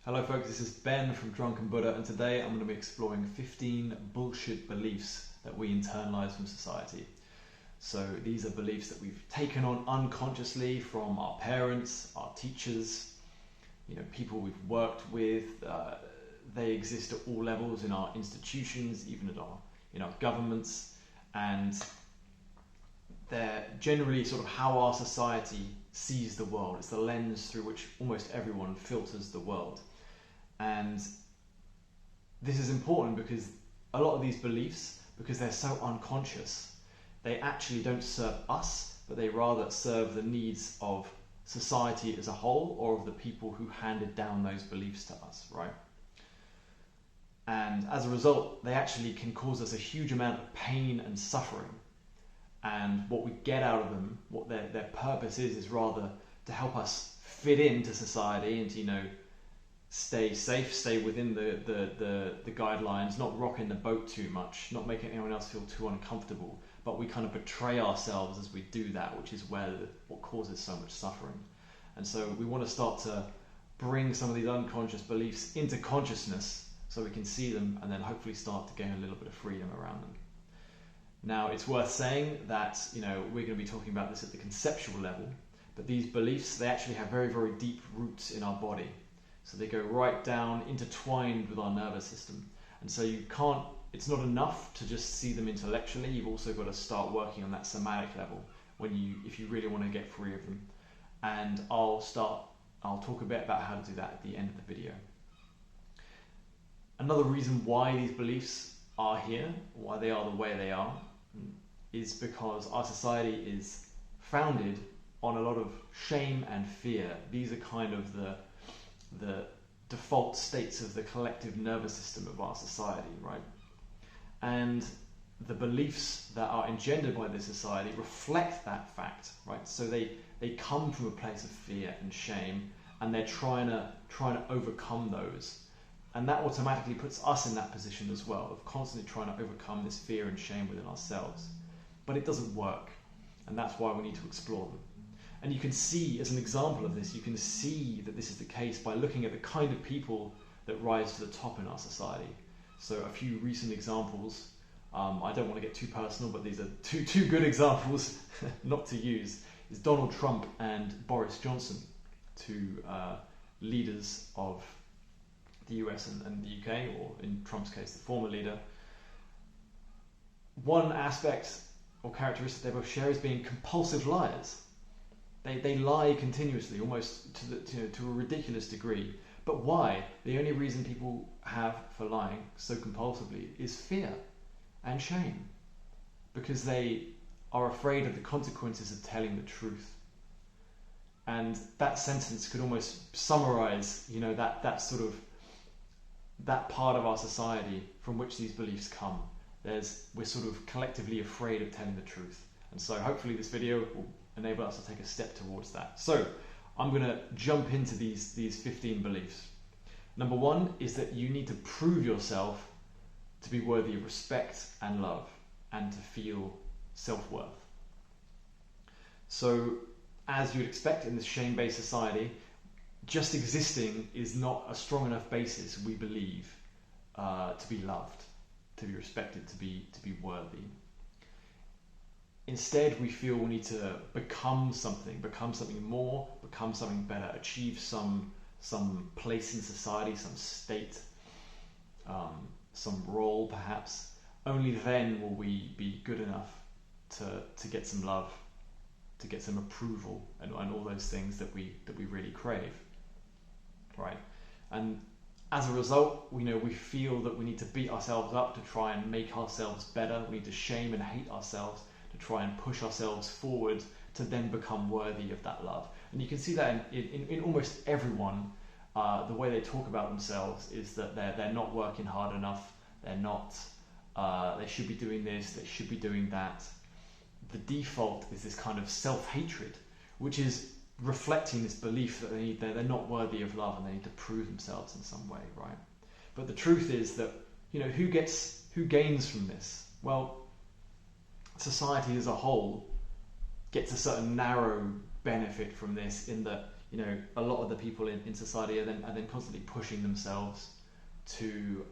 Hello folks, this is Ben from Drunken Buddha, and today I'm going to be exploring 15 bullshit beliefs that we internalize from society. So these are beliefs that we've taken on unconsciously from our parents, our teachers, people we've worked with. They exist at all levels in our institutions, even in our governments, and they're generally sort of how our society sees the world. It's the lens through which almost everyone filters the world. And this is important because a lot of these beliefs, because they're so unconscious, they actually don't serve us, but they rather serve the needs of society as a whole, or of the people who handed down those beliefs to us, right? And as a result, they actually can cause us a huge amount of pain and suffering. And what we get out of them, what their purpose is rather to help us fit into society and to, stay safe, stay within the guidelines, not rocking the boat too much, not making anyone else feel too uncomfortable. But we kind of betray ourselves as we do that, which is what causes so much suffering. And so we want to start to bring some of these unconscious beliefs into consciousness so we can see them and then hopefully start to gain a little bit of freedom around them. Now, it's worth saying that, we're going to be talking about this at the conceptual level, but these beliefs, they actually have very, very deep roots in our body. So they go right down, intertwined with our nervous system. And so it's not enough to just see them intellectually. You've also got to start working on that somatic level if you really want to get free of them. And I'll talk a bit about how to do that at the end of the video. Another reason why these beliefs are here, why they are the way they are, is because our society is founded on a lot of shame and fear. These are kind of the default states of the collective nervous system of our society, right? And the beliefs that are engendered by this society reflect that fact, right? So they come from a place of fear and shame, and they're trying to overcome those. And that automatically puts us in that position as well, of constantly trying to overcome this fear and shame within ourselves. But it doesn't work, and that's why we need to explore them. And you can see, as an example of this, you can see that this is the case by looking at the kind of people that rise to the top in our society. So a few recent examples, I don't want to get too personal, but these are two good examples not to use, is Donald Trump and Boris Johnson, two leaders of the US and the UK, or in Trump's case, the former leader. One aspect or characteristic they both share is being compulsive liars. They lie continuously, almost to a ridiculous degree. But why? The only reason people have for lying so compulsively is fear and shame, because they are afraid of the consequences of telling the truth. And that sentence could almost summarize, that part of our society from which these beliefs come. We're sort of collectively afraid of telling the truth. And so hopefully this video will enable us to take a step towards that. So I'm going to jump into these 15 beliefs. Number one is that you need to prove yourself to be worthy of respect and love, and to feel self-worth. So as you'd expect in this shame-based society, just existing is not a strong enough basis, we believe, to be loved, to be respected, to be worthy. Instead, we feel we need to become something more, become something better, achieve some place in society, some state, some role perhaps. Only then will we be good enough to get some love, to get some approval, and all those things that we really crave. Right, and as a result, we feel that we need to beat ourselves up to try and make ourselves better. We need to shame and hate ourselves to try and push ourselves forward to then become worthy of that love. And you can see that in almost everyone. The way they talk about themselves is that they're not working hard enough. They're not. They should be doing this. They should be doing that. The default is this kind of self-hatred, which is reflecting this belief that they're not worthy of love and they need to prove themselves in some way, right? But the truth is that, who gains from this? Well, society as a whole gets a certain narrow benefit from this, in that a lot of the people in society are then constantly pushing themselves to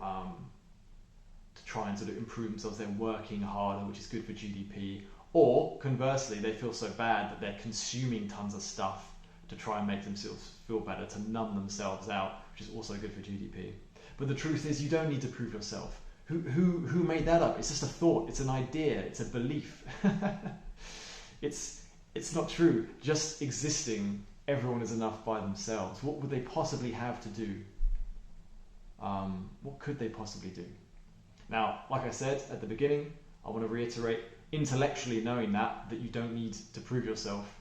try and sort of improve themselves. They're working harder, which is good for GDP. Or conversely, they feel so bad that they're consuming tons of stuff to try and make themselves feel better, to numb themselves out, which is also good for GDP. But the truth is, you don't need to prove yourself. Who made that up? It's just a thought. It's an idea. It's a belief. It's not true. Just existing, everyone is enough by themselves. What would they possibly have to do? What could they possibly do? Now, like I said at the beginning, I want to reiterate, intellectually knowing that you don't need to prove yourself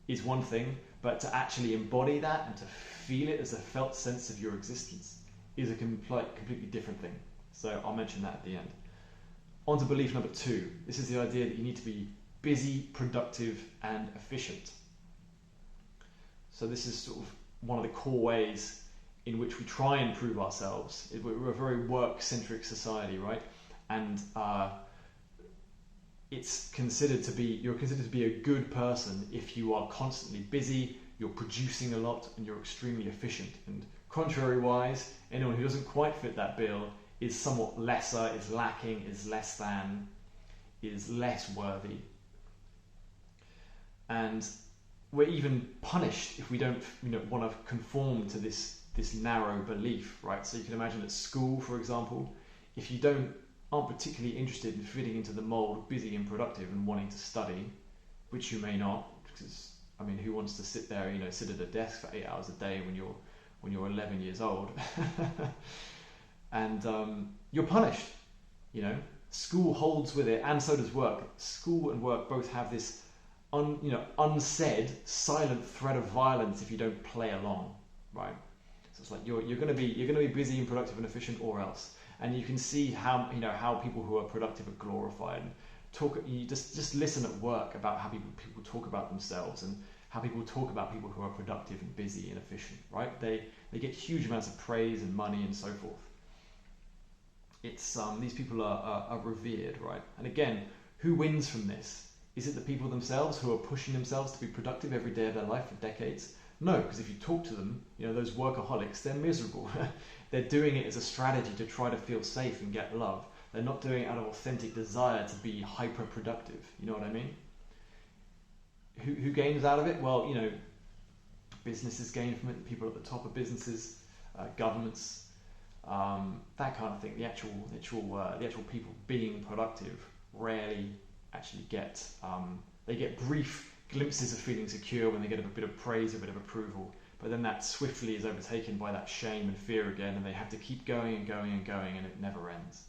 is one thing, but to actually embody that and to feel it as a felt sense of your existence is a completely different thing. So I'll mention that at the end. On to belief number 2. This is the idea that you need to be busy, productive, and efficient. So this is sort of one of the core ways in which we try and prove ourselves. We're a very work-centric society, right? And you're considered to be a good person if you are constantly busy, you're producing a lot, and you're extremely efficient. And contrary-wise, anyone who doesn't quite fit that bill is somewhat lesser, is lacking, is less than, is less worthy. And we're even punished if we don't want to conform to this narrow belief, right? So you can imagine at school, for example, if you aren't particularly interested in fitting into the mold of busy and productive and wanting to study, which you may not, because who wants to sit there, sit at a desk for 8 hours a day when you're 11 years old? And you're punished. School holds with it, and so does work. School and work both have this unsaid silent threat of violence if you don't play along, right? So it's like you're going to be busy and productive and efficient, or else. And you can see how people who are productive are glorified. You just listen at work about how people talk about themselves and how people talk about people who are productive and busy and efficient, right? They get huge amounts of praise and money and so forth. It's these people are revered, right? And again, who wins from this? Is it the people themselves who are pushing themselves to be productive every day of their life for decades? No, because if you talk to them, those workaholics, they're miserable. They're doing it as a strategy to try to feel safe and get love. They're not doing it out of authentic desire to be hyper-productive. You know what I mean? Who gains out of it? Well, businesses gain from it. People at the top of businesses, governments, that kind of thing. The actual people being productive rarely actually get. They get brief glimpses of feeling secure when they get a bit of praise, a bit of approval. But then that swiftly is overtaken by that shame and fear again, and they have to keep going and going and going, and it never ends.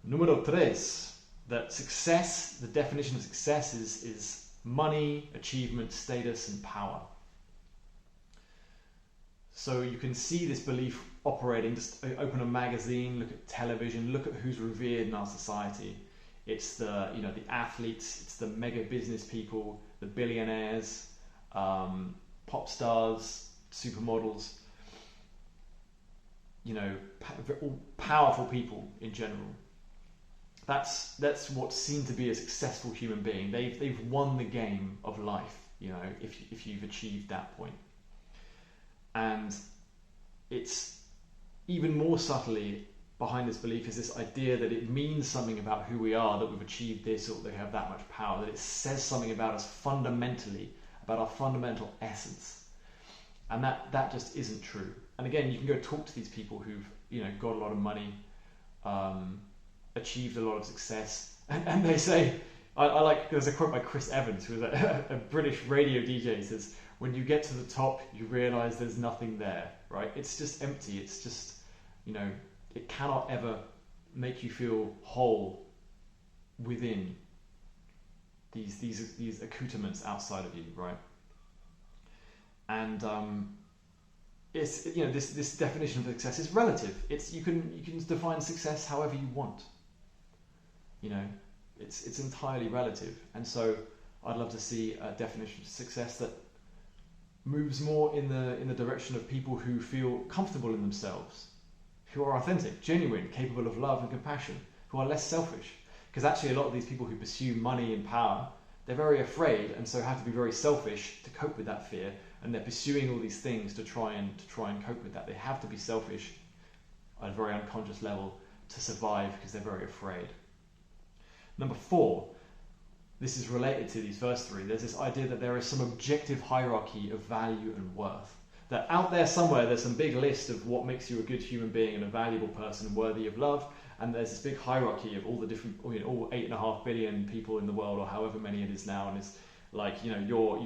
Número 3. That success, the definition of success is money, achievement, status, and power. So you can see this belief operating. Just open a magazine, look at television, look at who's revered in our society. It's the athletes, it's the mega business people, the billionaires, pop stars, supermodels, all powerful people in general. That's what's seen to be a successful human being. They've won the game of life, if you've achieved that point. And it's even more subtly behind this belief is this idea that it means something about who we are, that we've achieved this or that we have that much power, that it says something about us fundamentally, about our fundamental essence. And that just isn't true. And again, you can go talk to these people who've got a lot of money, achieved a lot of success, and they say, I like, there's a quote by Chris Evans, who is a British radio DJ. He says, when you get to the top, you realise there's nothing there, right? It's just empty. It's just, it cannot ever make you feel whole within these accoutrements outside of you, right? And it's this definition of success is relative. It's you can define success however you want. It's entirely relative. And so I'd love to see a definition of success that moves more in the direction of people who feel comfortable in themselves, who are authentic, genuine, capable of love and compassion, who are less selfish. Because actually a lot of these people who pursue money and power, they're very afraid, and so have to be very selfish to cope with that fear, and they're pursuing all these things to try and cope with that. They have to be selfish at a very unconscious level to survive because they're very afraid. Number 4, this is related to these first 3. There's this idea that there is some objective hierarchy of value and worth. That out there somewhere there's some big list of what makes you a good human being and a valuable person worthy of love, and there's this big hierarchy of all the different, all 8.5 billion people in the world, or however many it is now, and it's like, you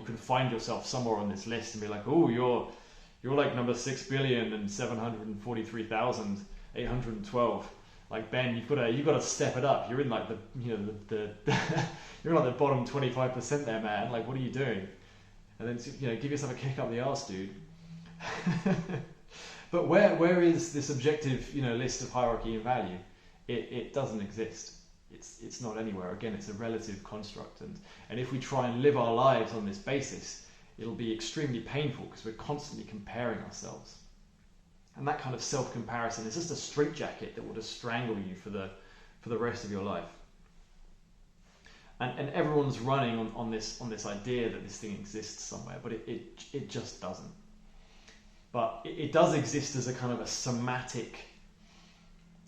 can find yourself somewhere on this list and be like, oh, you're like number 6,743,812. Like, Ben, you've got to step it up. You're in like the you're in like the bottom 25% there, man. Like, what are you doing? And then give yourself a kick up the arse, dude. But where is this objective list of hierarchy and value? It doesn't exist. It's not anywhere. Again, it's a relative construct, and if we try and live our lives on this basis, it'll be extremely painful because we're constantly comparing ourselves. And that kind of self-comparison is just a straitjacket that will just strangle you for the rest of your life. And everyone's running on this idea that this thing exists somewhere, but it just doesn't. But it does exist as a kind of a somatic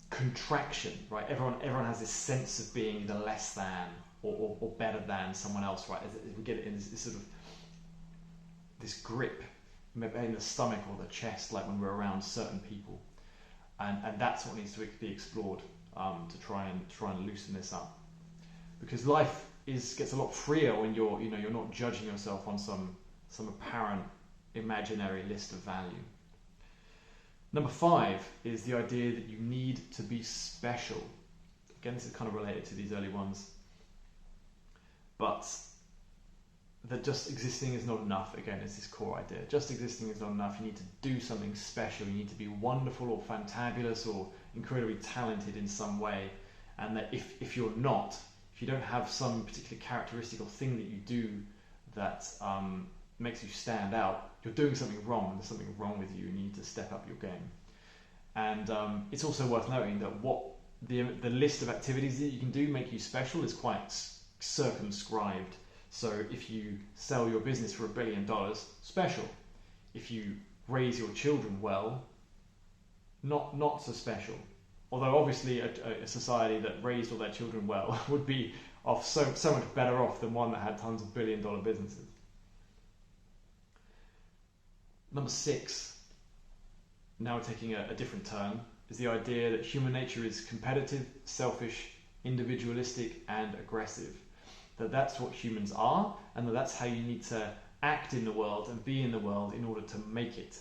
contraction, right? Everyone has this sense of being either less than or better than someone else, right? We get it in this sort of this grip maybe in the stomach or the chest, like when we're around certain people, and that's what needs to be explored to try and loosen this up, because life gets a lot freer when you're not judging yourself on some apparent imaginary list of value. Number 5 is the idea that you need to be special. Again, this is kind of related to these early ones, but that just existing is not enough. Again, it's this core idea. Just existing is not enough. You need to do something special. You need to be wonderful or fantabulous or incredibly talented in some way. And that if you're not, if you don't have some particular characteristic or thing that you do that makes you stand out, you're doing something wrong. There's something wrong with you, and you need to step up your game. And it's also worth noting that what the list of activities that you can do make you special is quite circumscribed. So if you sell your business for $1 billion, special. If you raise your children well, not so special. Although obviously a society that raised all their children well would be off so much better off than one that had tons of $1 billion businesses. Number 6, now we're taking a different turn, is the idea that human nature is competitive, selfish, individualistic, and aggressive. That's what humans are, and that's how you need to act in the world and be in the world in order to make it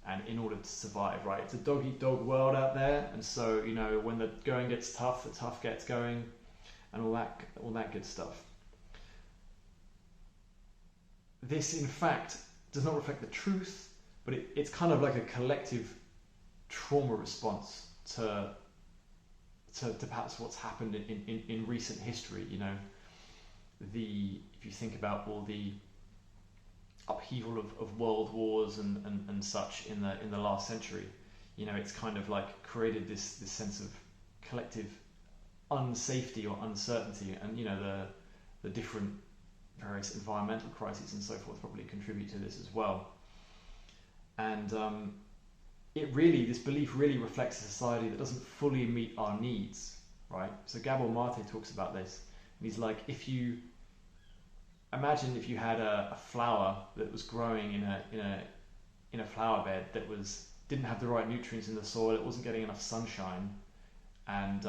and in order to survive, right? It's a dog-eat-dog world out there, and so when the going gets tough, the tough gets going, and all that good stuff. This, in fact, does not reflect the truth, but it's kind of like a collective trauma response to perhaps what's happened in recent history. If you think about all the upheaval of world wars and such in the last century, it's kind of like created this sense of collective unsafety or uncertainty, and the different various environmental crises and so forth probably contribute to this as well. And this belief really reflects a society that doesn't fully meet our needs, right? So Gabor Mate talks about this, and he's like, imagine if you had a flower that was growing in a flower bed that didn't have the right nutrients in the soil, it wasn't getting enough sunshine, and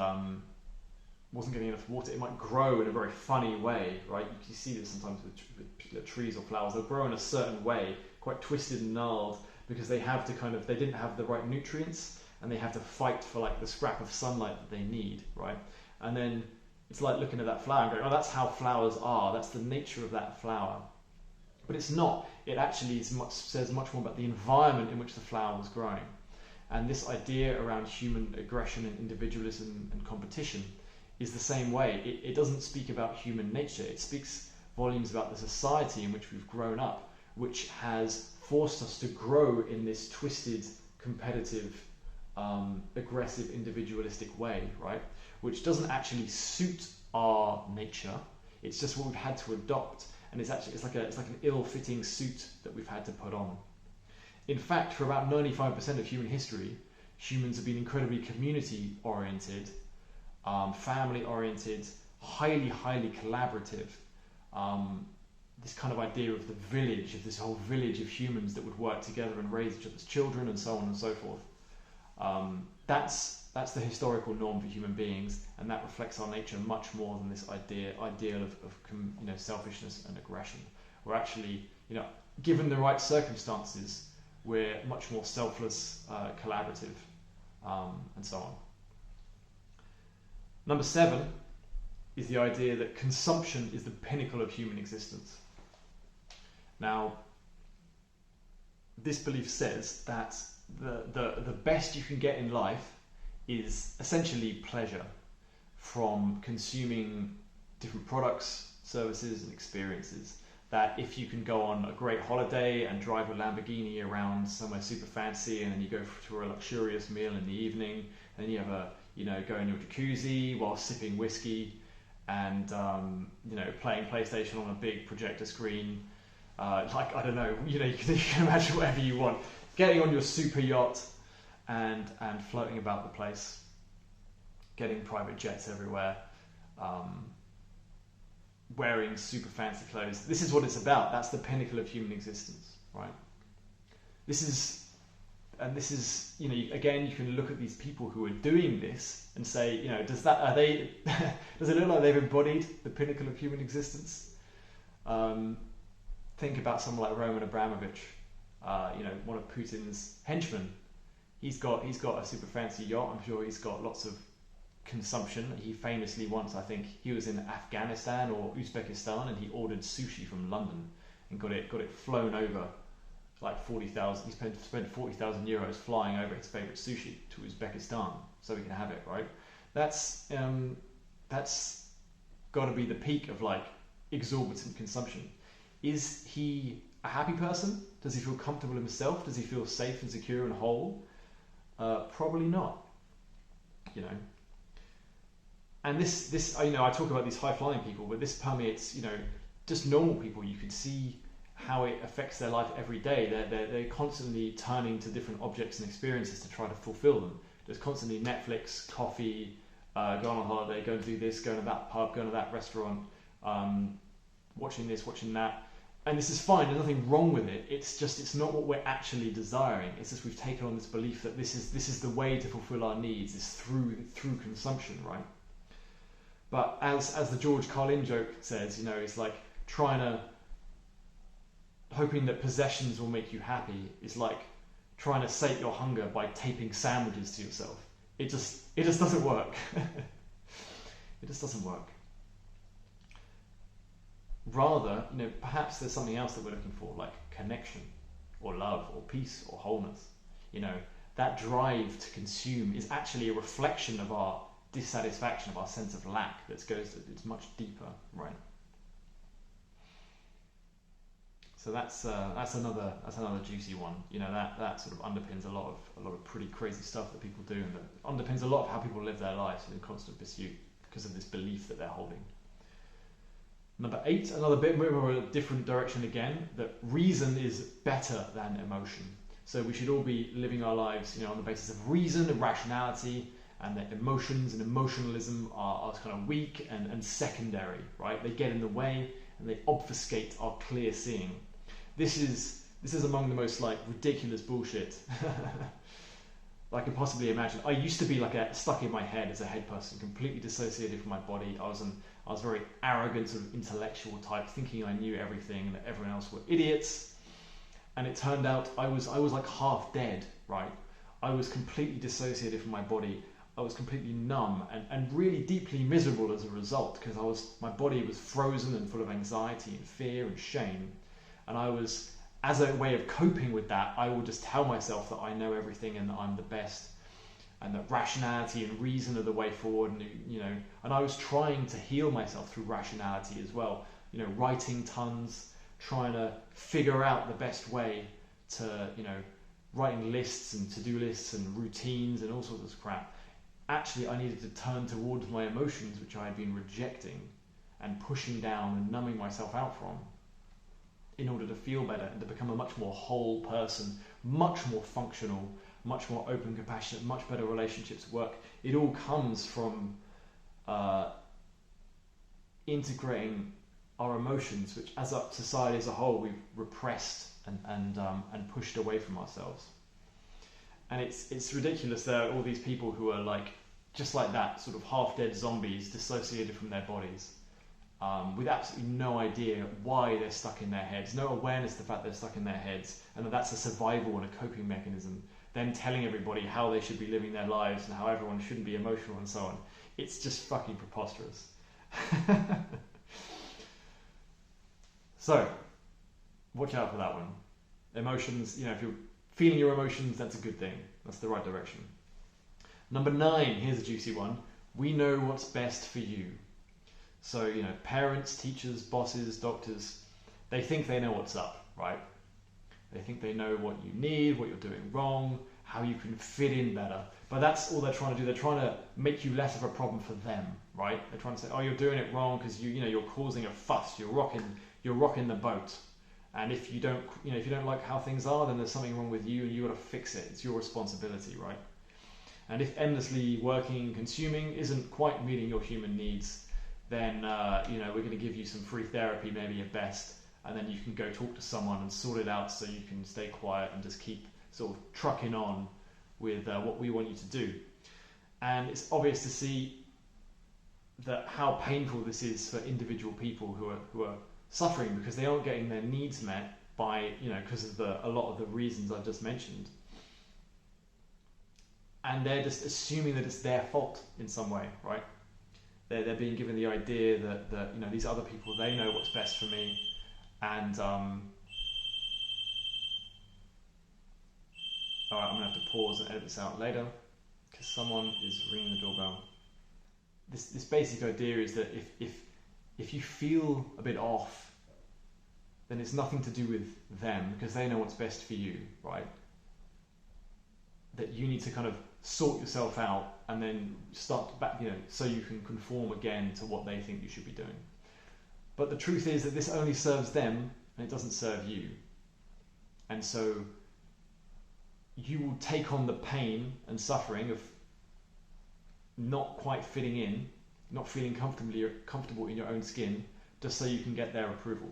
wasn't getting enough water. It might grow in a very funny way, right? You see this sometimes with particular trees or flowers. They'll grow in a certain way, quite twisted and gnarled, because they didn't have the right nutrients, and they have to fight for like the scrap of sunlight that they need, right? And then it's like looking at that flower and going, oh, that's how flowers are. That's the nature of that flower. But it's not. It actually says much more about the environment in which the flower was growing. And this idea around human aggression and individualism and competition is the same way. It doesn't speak about human nature. It speaks volumes about the society in which we've grown up, which has forced us to grow in this twisted, competitive, aggressive, individualistic way, right? Which doesn't actually suit our nature. It's just what we've had to adopt, and it's like an ill-fitting suit that we've had to put on. In fact, for about 95% of human history, humans have been incredibly community-oriented, family-oriented, highly collaborative. This kind of idea of the village, of this whole village of humans that would work together and raise each other's children and so on and so forth. That's the historical norm for human beings, and that reflects our nature much more than this ideal of selfishness and aggression. We're actually, given the right circumstances, we're much more selfless, collaborative, and so on. Number 7 is the idea that consumption is the pinnacle of human existence. Now, this belief says that the best you can get in life is essentially pleasure from consuming different products, services, and experiences. That if you can go on a great holiday and drive a Lamborghini around somewhere super fancy, and then you go for a luxurious meal in the evening, and you have go in your jacuzzi while sipping whiskey and playing PlayStation on a big projector screen, I don't know, you can imagine whatever you want. Getting on your super yacht and floating about the place, getting private jets everywhere, wearing super fancy clothes. This is what it's about. That's the pinnacle of human existence, right? This is, again, you can look at these people who are doing this and say, does it look like they've embodied the pinnacle of human existence? Think about someone like Roman Abramovich, one of Putin's henchmen. He's got a super fancy yacht. I'm sure he's got lots of consumption. He famously once, I think, he was in Afghanistan or Uzbekistan, and he ordered sushi from London and got it flown over, like 40,000. He spent 40,000 euros flying over his favorite sushi to Uzbekistan so he can have it. Right? That's got to be the peak of like exorbitant consumption. Is he a happy person? Does he feel comfortable in himself? Does he feel safe and secure and whole? Probably not. And this I talk about these high-flying people, but this permeates, just normal people. You can see how it affects their life every day. They're constantly turning to different objects and experiences to try to fulfill them. There's constantly Netflix, coffee, going on holiday, going to do this, going to that pub, going to that restaurant, watching this, watching that. And this is fine, there's nothing wrong with it. It's not what we're actually desiring. It's just we've taken on this belief that this is the way to fulfill our needs, is through consumption, right? But as the George Carlin joke says, it's like hoping that possessions will make you happy is like trying to sate your hunger by taping sandwiches to yourself. It just doesn't work. It just doesn't work. Rather, perhaps there's something else that we're looking for, like connection, or love, or peace, or wholeness. That drive to consume is actually a reflection of our dissatisfaction, of our sense of lack. It's much deeper, right? So that's another juicy one. That sort of underpins a lot of pretty crazy stuff that people do, and that underpins a lot of how people live their lives in constant pursuit because of this belief that they're holding. Number 8, another bit more of a different direction again, that reason is better than emotion. So we should all be living our lives, on the basis of reason and rationality, and that emotions and emotionalism are kind of weak and secondary, right? They get in the way and they obfuscate our clear seeing. This is among the most ridiculous bullshit I could possibly imagine. I used to be stuck in my head as a head person, completely dissociated from my body. I was very arrogant, sort of intellectual type, thinking I knew everything and that everyone else were idiots. And it turned out I was like half dead, right? I was completely dissociated from my body. I was completely numb and really deeply miserable as a result, because my body was frozen and full of anxiety and fear and shame. And I was, as a way of coping with that, I would just tell myself that I know everything and that I'm the best, and that rationality and reason are the way forward. And I was trying to heal myself through rationality as well. Writing tons, trying to figure out the best way to, writing lists and to-do lists and routines and all sorts of crap. Actually, I needed to turn towards my emotions, which I had been rejecting, and pushing down and numbing myself out from in order to feel better and to become a much more whole person, much more functional, much more open, compassionate, much better relationships at work. It all comes from integrating our emotions, which as a society as a whole we've repressed and pushed away from ourselves. And it's ridiculous. There are all these people who are like just like that, sort of half-dead zombies dissociated from their bodies, with absolutely no idea why they're stuck in their heads, no awareness of the fact they're stuck in their heads, and that's a survival and a coping mechanism. Them telling everybody how they should be living their lives and how everyone shouldn't be emotional and so on. It's just fucking preposterous. So, watch out for that one. Emotions, if you're feeling your emotions, that's a good thing. That's the right direction. Number 9, here's a juicy one. We know what's best for you. So, parents, teachers, bosses, doctors, they think they know what's up, right? They think they know what you need, what you're doing wrong, how you can fit in better. But that's all they're trying to do. They're trying to make you less of a problem for them, right? They're trying to say, oh, you're doing it wrong because you're causing a fuss. You're rocking the boat. And if you don't like how things are, then there's something wrong with you and you got to fix it. It's your responsibility, right? And if endlessly working, consuming isn't quite meeting your human needs, then we're going to give you some free therapy, maybe at best, and then you can go talk to someone and sort it out so you can stay quiet and just keep sort of trucking on with what we want you to do. And it's obvious to see that how painful this is for individual people who are suffering because they aren't getting their needs met by because of a lot of the reasons I've just mentioned, and they're just assuming that it's their fault in some way, right? They're being given the idea that these other people, they know what's best for me, and alright, I'm gonna have to pause and edit this out later because someone is ringing the doorbell. This basic idea is that if you feel a bit off, then it's nothing to do with them because they know what's best for you, right? That you need to kind of sort yourself out and then start back, so you can conform again to what they think you should be doing. But the truth is that this only serves them and it doesn't serve you. And so you will take on the pain and suffering of not quite fitting in, not feeling comfortable in your own skin, just so you can get their approval.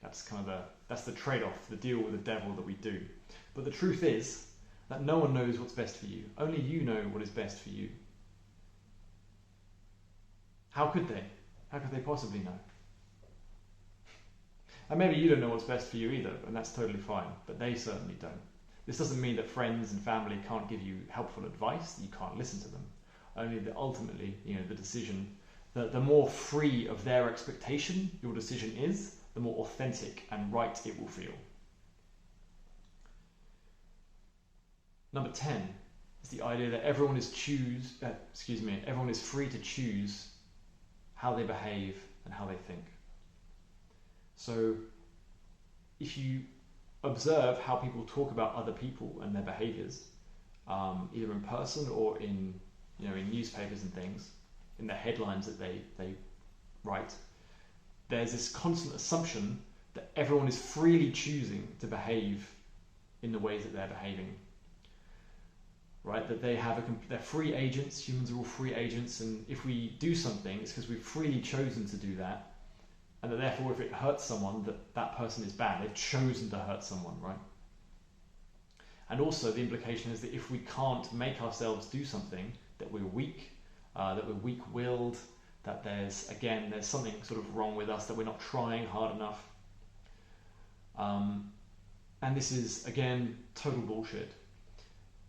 That's the trade-off, the deal with the devil that we do. But the truth is that no one knows what's best for you. Only you know what is best for you. How could they? How could they possibly know? And maybe you don't know what's best for you either, and that's totally fine, but they certainly don't. This doesn't mean that friends and family can't give you helpful advice, that you can't listen to them. Only that ultimately, the decision, the more free of their expectation your decision is, the more authentic and right it will feel. Number 10 is the idea that everyone is free to choose how they behave and how they think. So if you observe how people talk about other people and their behaviors, either in person or in newspapers and things, in the headlines that they write, there's this constant assumption that everyone is freely choosing to behave in the ways that they're behaving. Right? That they're free agents, humans are all free agents, and if we do something, it's because we've freely chosen to do that, and that therefore if it hurts someone, that person is bad. They've chosen to hurt someone, right? And also the implication is that if we can't make ourselves do something, that we're weak, that we're weak-willed, that there's something sort of wrong with us, that we're not trying hard enough. And this is, again, total bullshit.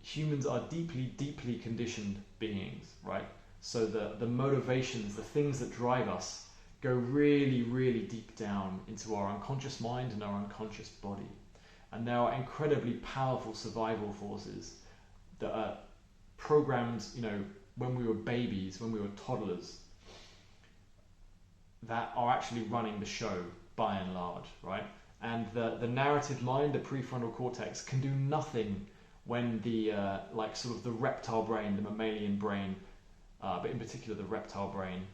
Humans are deeply, deeply conditioned beings, right? So the motivations, the things that drive us go really, really deep down into our unconscious mind and our unconscious body. And there are incredibly powerful survival forces that are programmed, when we were babies, when we were toddlers, that are actually running the show by and large, right? And the narrative mind, the prefrontal cortex, can do nothing when the the reptile brain, the mammalian brain, but in particular the reptile brain,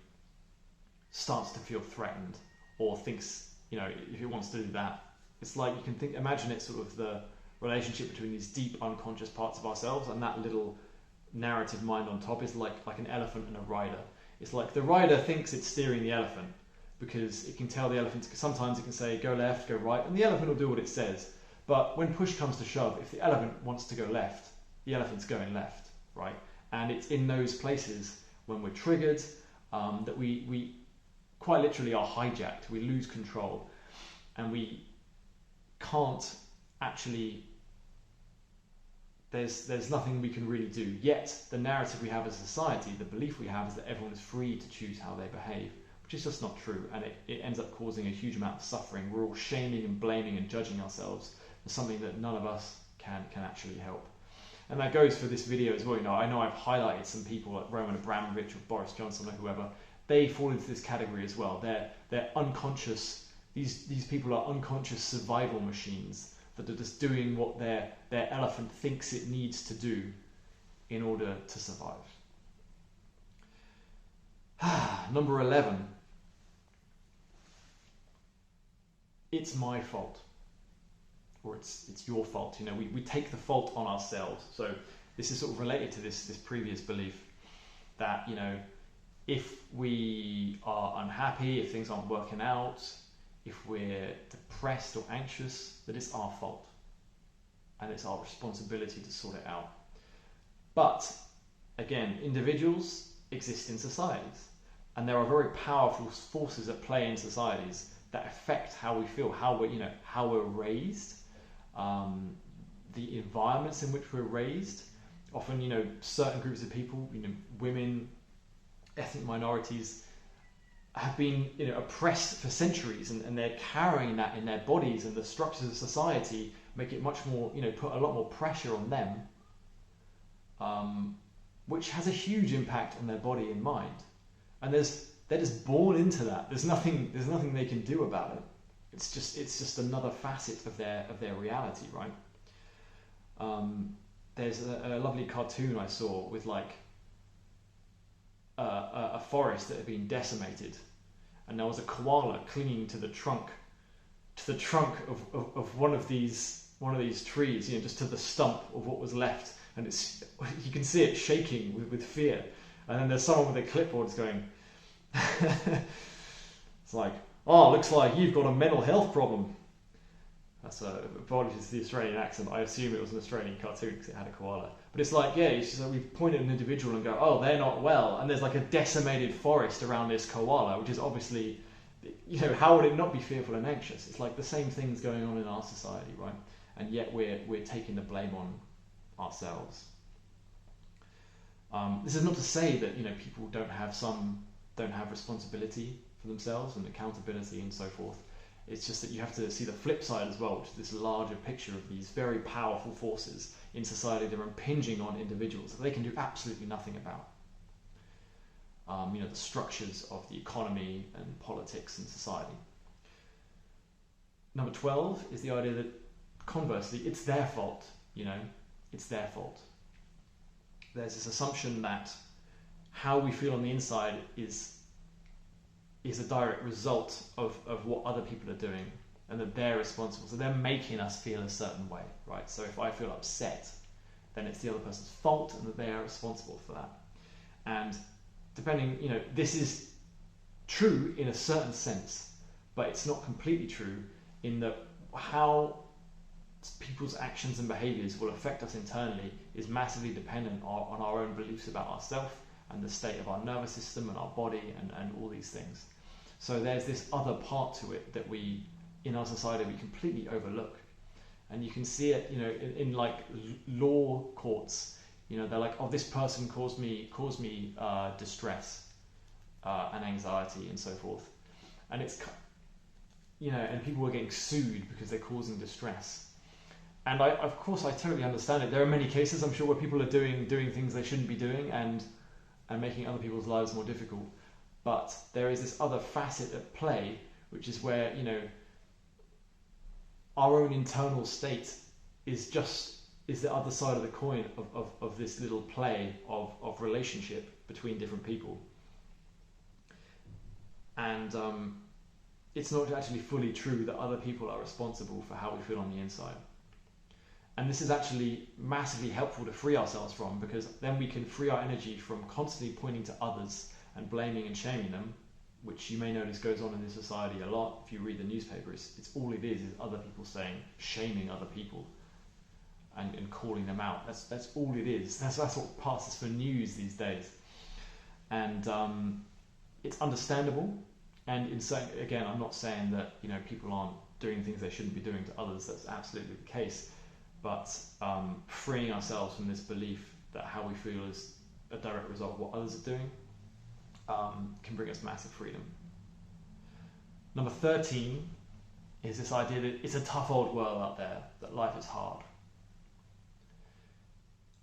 starts to feel threatened or thinks, if it wants to do that, it's like you can imagine it sort of the relationship between these deep unconscious parts of ourselves and that little narrative mind on top is like an elephant and a rider. It's like the rider thinks it's steering the elephant because it can tell the elephant, sometimes it can say go left, go right, and the elephant will do what it says. But when push comes to shove, if the elephant wants to go left, the elephant's going left, right? And it's in those places when we're triggered that we quite literally are hijacked, we lose control, and we can't actually, there's nothing we can really do. Yet the narrative we have as a society, the belief we have is that everyone is free to choose how they behave, which is just not true, and it ends up causing a huge amount of suffering. We're all shaming and blaming and judging ourselves for something that none of us can actually help. And that goes for this video as well. I know I've highlighted some people like Roman Abramovich or Boris Johnson or whoever. They fall into this category as well. They're unconscious. These people are unconscious survival machines that are just doing what their elephant thinks it needs to do in order to survive. Number 11. It's my fault. Or it's your fault. We take the fault on ourselves. So this is sort of related to this previous belief that, if we are unhappy, if things aren't working out, if we're depressed or anxious, that it's our fault. And it's our responsibility to sort it out. But, again, individuals exist in societies. And there are very powerful forces at play in societies that affect how we feel, how we're raised, the environments in which we're raised. Often, certain groups of people, women, ethnic minorities, have been oppressed for centuries, and they're carrying that in their bodies, and the structures of society make it much more, put a lot more pressure on them, which has a huge impact on their body and mind. And they're just born into that. There's nothing they can do about it. It's just another facet of their reality, right? There's a lovely cartoon I saw with like a forest that had been decimated, and there was a koala clinging to the trunk of one of these trees, just to the stump of what was left, and you can see it shaking with fear. And then there's someone with a clipboard going, it's like, oh, looks like you've got a mental health problem. That's apologies to the Australian accent. I assume it was an Australian cartoon because it had a koala. But it's like, it's just like we point at an individual and go, oh, they're not well. And there's like a decimated forest around this koala, which is obviously, how would it not be fearful and anxious? It's like the same things going on in our society, right? And yet we're taking the blame on ourselves. This is not to say that people don't have responsibility for themselves and accountability and so forth. It's just that you have to see the flip side as well, which is this larger picture of these very powerful forces in society that are impinging on individuals that they can do absolutely nothing about. The structures of the economy and politics and society. Number 12 is the idea that, conversely, it's their fault. It's their fault. There's this assumption that how we feel on the inside is a direct result of what other people are doing, and that they're responsible. So they're making us feel a certain way, right? So if I feel upset, then it's the other person's fault and that they are responsible for that. And depending, this is true in a certain sense, but it's not completely true in that how people's actions and behaviours will affect us internally is massively dependent on our own beliefs about ourselves and the state of our nervous system and our body and all these things. So there's this other part to it that we, in our society, we completely overlook. And you can see it, in like law courts. They're like, oh, this person caused me distress and anxiety and so forth. And it's, and people are getting sued because they're causing distress. And of course, I totally understand it. There are many cases, I'm sure, where people are doing things they shouldn't be doing and making other people's lives more difficult. But there is this other facet at play, which is where, our own internal state is the other side of the coin of this little play of relationship between different people. And it's not actually fully true that other people are responsible for how we feel on the inside. And this is actually massively helpful to free ourselves from, because then we can free our energy from constantly pointing to others and blaming and shaming them, which you may notice goes on in this society a lot. If you read the newspaper, it's all it is other people saying, shaming other people and calling them out. That's all it is. That's what passes for news these days. And it's understandable. And in saying, again, I'm not saying that people aren't doing things they shouldn't be doing to others. That's absolutely the case. But freeing ourselves from this belief that how we feel is a direct result of what others are doing can bring us massive freedom. Number 13 is this idea that it's a tough old world out there, that life is hard.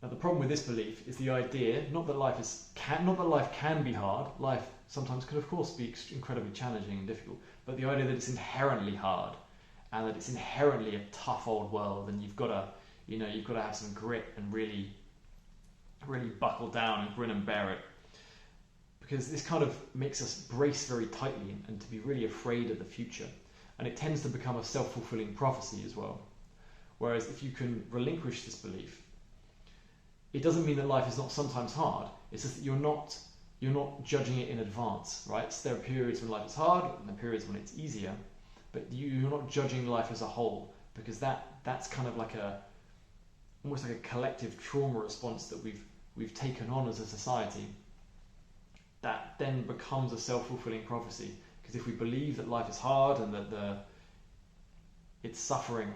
Now the problem with this belief is the idea, not that life can be hard. Life sometimes can of course be incredibly challenging and difficult, but the idea that it's inherently hard and that it's inherently a tough old world, and you've got to have some grit and really buckle down and grin and bear it. Because this kind of makes us brace very tightly and to be really afraid of the future. And it tends to become a self-fulfilling prophecy as well. Whereas if you can relinquish this belief, it doesn't mean that life is not sometimes hard. It's just that you're not judging it in advance, right? So there are periods when life is hard and there are periods when it's easier, but you're not judging life as a whole, because that's kind of like almost like a collective trauma response that we've taken on as a society. That then becomes a self-fulfilling prophecy, because if we believe that life is hard and that it's suffering,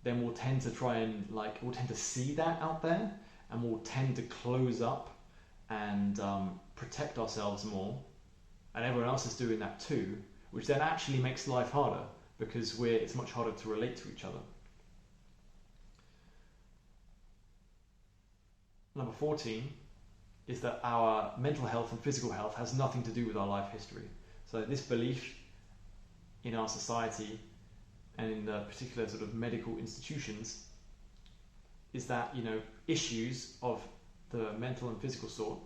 then we'll tend to see that out there, and we'll tend to close up and protect ourselves more, and everyone else is doing that too, which then actually makes life harder, because it's much harder to relate to each other. Number 14 is that our mental health and physical health has nothing to do with our life history. So this belief in our society and in the particular sort of medical institutions is that issues of the mental and physical sort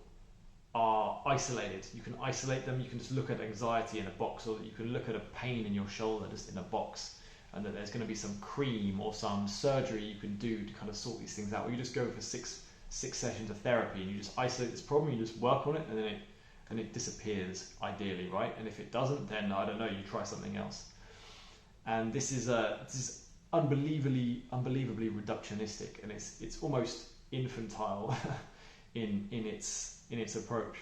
are isolated. You can isolate them. You can just look at anxiety in a box, or you can look at a pain in your shoulder just in a box, and that there's going to be some cream or some surgery you can do to kind of sort these things out. Or you just go for six sessions of therapy and you just isolate this problem, you just work on it, and it disappears ideally, right? And if it doesn't, then I don't know, you try something else. And this is unbelievably reductionistic, and it's almost infantile in its approach.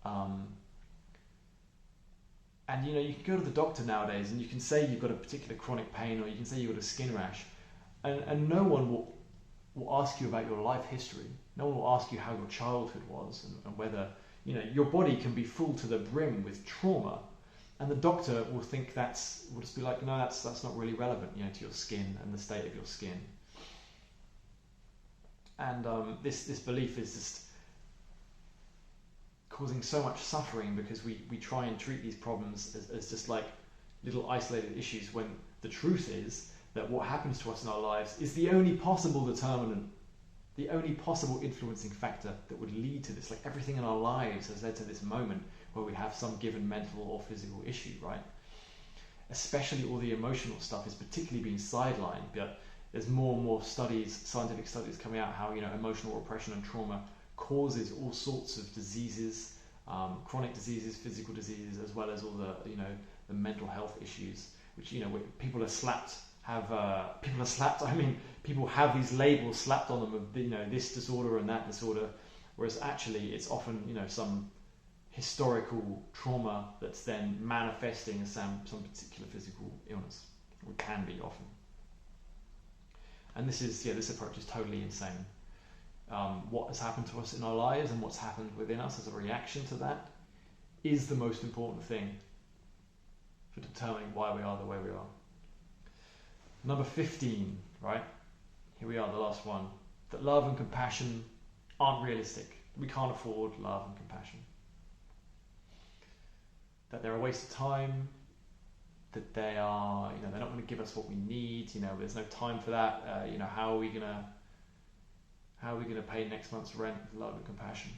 And you can go to the doctor nowadays and you can say you've got a particular chronic pain, or you can say you've got a skin rash, and no one will ask you about your life history. No one will ask you how your childhood was, and whether your body can be full to the brim with trauma, and the doctor will think will just be like, no, that's not really relevant, to your skin and the state of your skin. And this belief is just causing so much suffering, because we try and treat these problems as just like little isolated issues, when the truth is that what happens to us in our lives is the only possible determinant, the only possible influencing factor that would lead to this. Like everything in our lives has led to this moment where we have some given mental or physical issue, right? Especially all the emotional stuff is particularly being sidelined, but there's more and more scientific studies coming out how emotional repression and trauma causes all sorts of diseases, chronic diseases, physical diseases, as well as all the mental health issues, which people are slapped. People have these labels slapped on them of this disorder and that disorder, whereas actually it's often some historical trauma that's then manifesting as some particular physical illness, or can be often. And this approach is totally insane. What has happened to us in our lives and what's happened within us as a reaction to that is the most important thing for determining why we are the way we are. Number 15, right? Here we are, the last one. That love and compassion aren't realistic. We can't afford love and compassion. That they're a waste of time. That they are, they're not going to give us what we need. There's no time for that. How are we gonna pay next month's rent with love and compassion?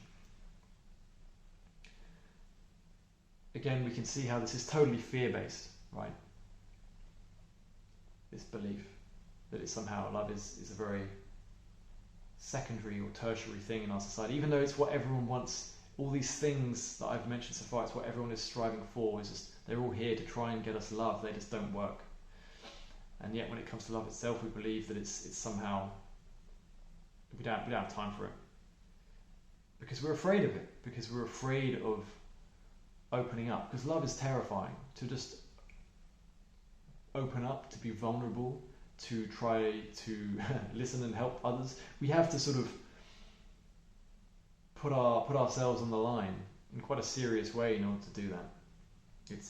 again, we can see how this is totally fear-based, right? This belief that it's somehow love is a very secondary or tertiary thing in our society, even though it's what everyone wants. All these things that I've mentioned so far, it's what everyone is striving for. Is just they're all here to try and get us love. They just don't work. And yet, when it comes to love itself, we believe that it's somehow we don't have time for it because we're afraid of it. Because we're afraid of opening up. Because love is terrifying. To just open up, to be vulnerable, to try to listen and help others. We have to sort of put ourselves on the line in quite a serious way in order to do that.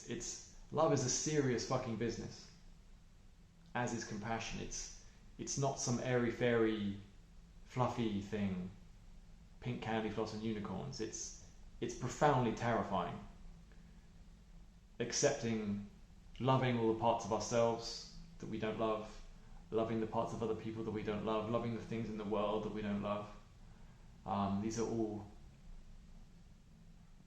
It's love is a serious fucking business. As is compassion. It's not some airy fairy fluffy thing, pink candy floss and unicorns. It's profoundly terrifying. Accepting, loving all the parts of ourselves that we don't love, loving the parts of other people that we don't love, loving the things in the world that we don't love. These are all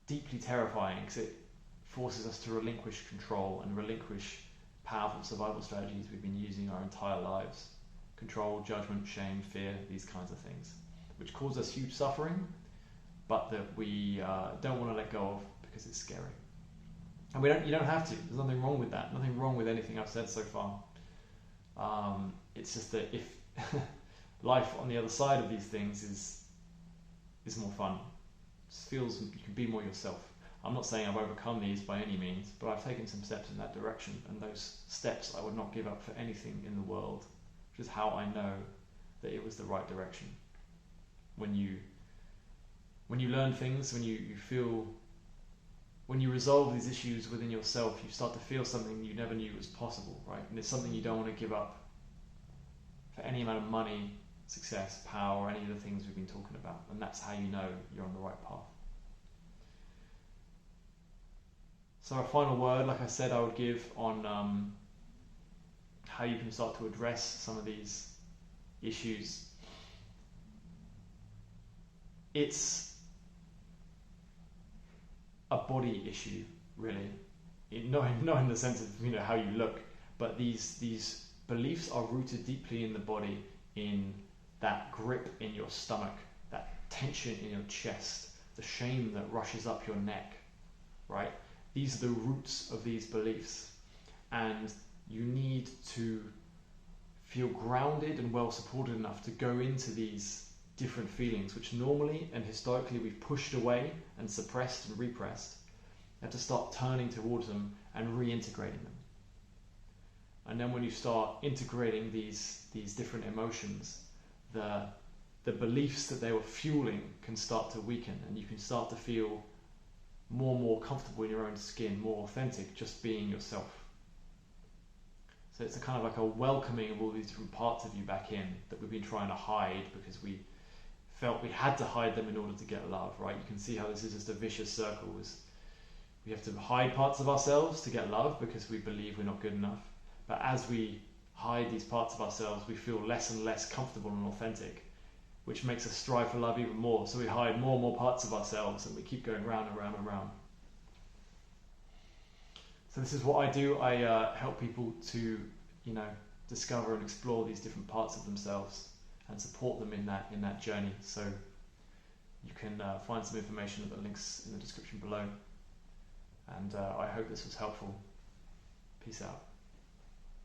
deeply terrifying because it forces us to relinquish control and relinquish powerful survival strategies we've been using our entire lives. Control, judgment, shame, fear, these kinds of things, which cause us huge suffering, but that we don't want to let go of because it's scary. And you don't have to. There's nothing wrong with that. Nothing wrong with anything I've said so far. It's just that if life on the other side of these things is more fun. It feels you can be more yourself. I'm not saying I've overcome these by any means, but I've taken some steps in that direction, and those steps I would not give up for anything in the world, which is how I know that it was the right direction. When you learn things, when you resolve these issues within yourself, you start to feel something you never knew was possible, right? And it's something you don't want to give up for any amount of money, success, power, or any of the things we've been talking about. And that's how you know you're on the right path. So a final word, like I said, I would give on how you can start to address some of these issues. It's a body issue, really. Not in the sense of how you look, but these beliefs are rooted deeply in the body, in that grip in your stomach, that tension in your chest, the shame that rushes up your neck, right? These are the roots of these beliefs, and you need to feel grounded and well supported enough to go into these different feelings, which normally and historically we've pushed away and suppressed and repressed. You have to start turning towards them and reintegrating them. And then when you start integrating these different emotions, the beliefs that they were fueling can start to weaken, and you can start to feel more and more comfortable in your own skin, more authentic, just being yourself. So it's a kind of like a welcoming of all these different parts of you back in that we've been trying to hide because we felt we had to hide them in order to get love, right? You can see how this is just a vicious circle. We have to hide parts of ourselves to get love because we believe we're not good enough. But as we hide these parts of ourselves, we feel less and less comfortable and authentic, which makes us strive for love even more. So we hide more and more parts of ourselves, and we keep going round and round and round. So this is what I do. I help people to, discover and explore these different parts of themselves and support them in that journey. So you can find some information at the links in the description below. And I hope this was helpful. Peace out.